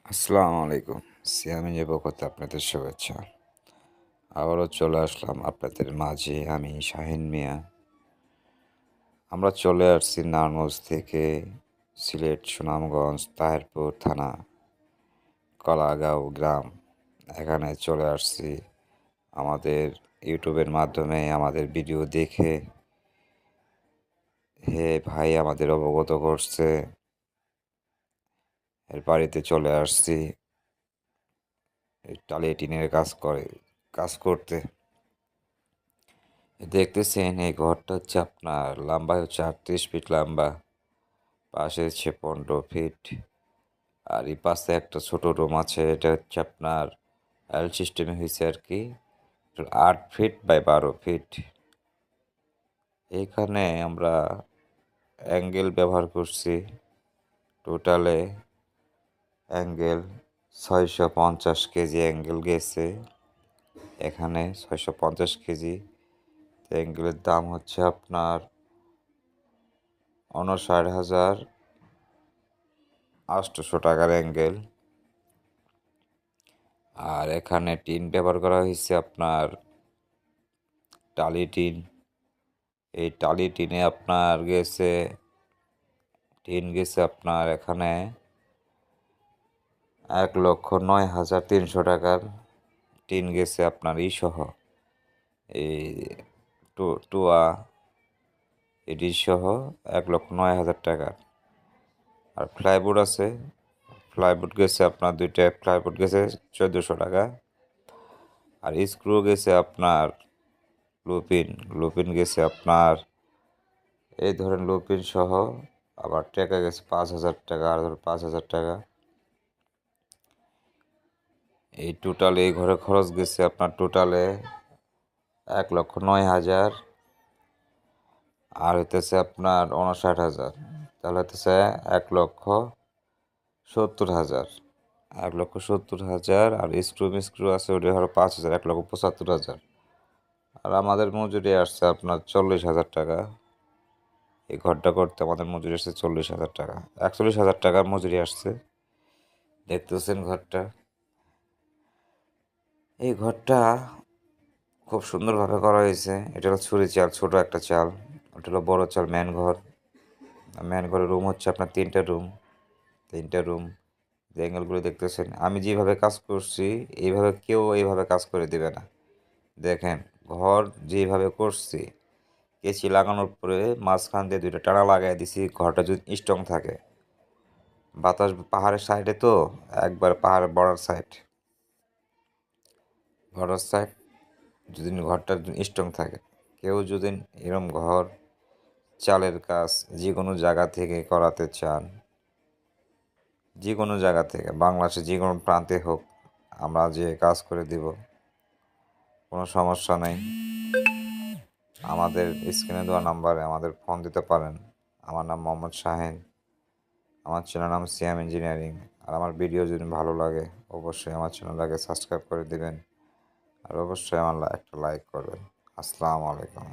আসসালামু আলাইকুম। সিয়াম পক্ষ থেকে আপনাদের শুভেচ্ছা। আবারও চলে আসলাম আপনাদের মাঝে আমি শাহিন মিয়া। আমরা চলে আসছি নারায়ণগঞ্জ থেকে সিলেট সুনামগঞ্জ তাহিরপুর থানা কলাগাঁও গ্রাম। এখানে চলে আসছি আমাদের ইউটিউবের মাধ্যমে আমাদের ভিডিও দেখে হে ভাই আমাদের অবগত করছে। এর বাড়িতে চলে আসছি এই টালি টিনের কাজ করতে। দেখতেছেন এই ঘরটা হচ্ছে আপনার লম্বায় হচ্ছে 38 ফিট লম্বা, পাশে হচ্ছে 15 ফিট, আর এই পাশে একটা ছোট রুম আছে। এটা হচ্ছে আপনার এল সিস্টেমে হয়েছে আর কি, 8 ফিট বাই 12 ফিট। এইখানে আমরা অ্যাঙ্গেল ব্যবহার করছি, টোটালে অ্যাঙ্গেল 650 কেজি অ্যাঙ্গেল গেছে এখানে, 650 কেজি। অ্যাঙ্গেলের দাম হচ্ছে আপনার 59,800 টাকার অ্যাঙ্গেল। আর এখানে টিন ব্যবহার করা হয়েছে আপনার টালি টিন। এই টালি টিনে আপনার গেছে আপনার এখানে 1,09,300 টাকার টিন গেছে আপনার সহ, এই টুয়া এটি সহ 1,09,000 টাকার। আর প্লাইউড আছে, প্লাইউড গেছে আপনার দুইটা প্লাইউড গেছে 1,400 টাকা। আর স্ক্রু গেছে আপনার লুপিন, লুপিন গেছে আপনার এই ধরেন লুপিন সহ আবার টাকা গেছে 5,000 টাকা, আর ধর 5,000 টাকা। এই টোটাল এই ঘরে খরচ গেছে আপনার টোটালে 1,09,000, আর হইতেছে আপনার 59,000, তাহলে হইতেছে 1,70,000। 1,70,000 আর স্ক্রু আছে ওটা হলো 5,000, 1,75,000। আর আমাদের মজুরি আসছে আপনার 40,000 টাকা। এই ঘরটা করতে আমাদের মজুরি আসছে 40,000 টাকা, 41,000 টাকার মজুরি আসছে। দেখতেছেন ঘরটা, এই ঘরটা খুব সুন্দরভাবে করা হয়েছে। এটা হলো ছুরি চাল, ছোট একটা চাল। ওটা হলো বড় চাল, ম্যান ঘর। ম্যান ঘরের রুম হচ্ছে আপনার 3টা রুম। যে অ্যাঙ্গেলগুলো দেখতেছেন, আমি যেভাবে কাজ করছি এইভাবে কেউ এইভাবে কাজ করে দেবে না। দেখেন ঘর যেভাবে করছি, কেচি লাগানোর পরে মাঝখান দিয়ে 2টা টানা লাগাই দিছি, ঘরটা যদি স্ট্রং থাকে। বাতাস পাহাড়ের সাইডে তো, একবার পাহাড়ের বর্ডার সাইড যদি ঘরটা স্ট্রং থাকে, কেউ যদি এরম ঘর চালের কাজ যে কোনো জায়গা থেকে করাতে চান, যে কোনো জায়গা থেকে বাংলাদেশের যে কোনো প্রান্তে হোক, আমরা যে কাজ করে দিব, কোনো সমস্যা নেই। আমাদের স্ক্রিনে দেওয়া নাম্বারে আমাদের ফোন দিতে পারেন। আমার নাম মোহাম্মদ শাহিন, আমার চ্যানেল নাম সিয়াম ইঞ্জিনিয়ারিং। আর আমার ভিডিও যদি ভালো লাগে অবশ্যই আমার চ্যানেলটাকে সাবস্ক্রাইব করে দিবেন, আর অবশ্যই আমার একটা লাইক করবেন। আসসালামু আলাইকুম।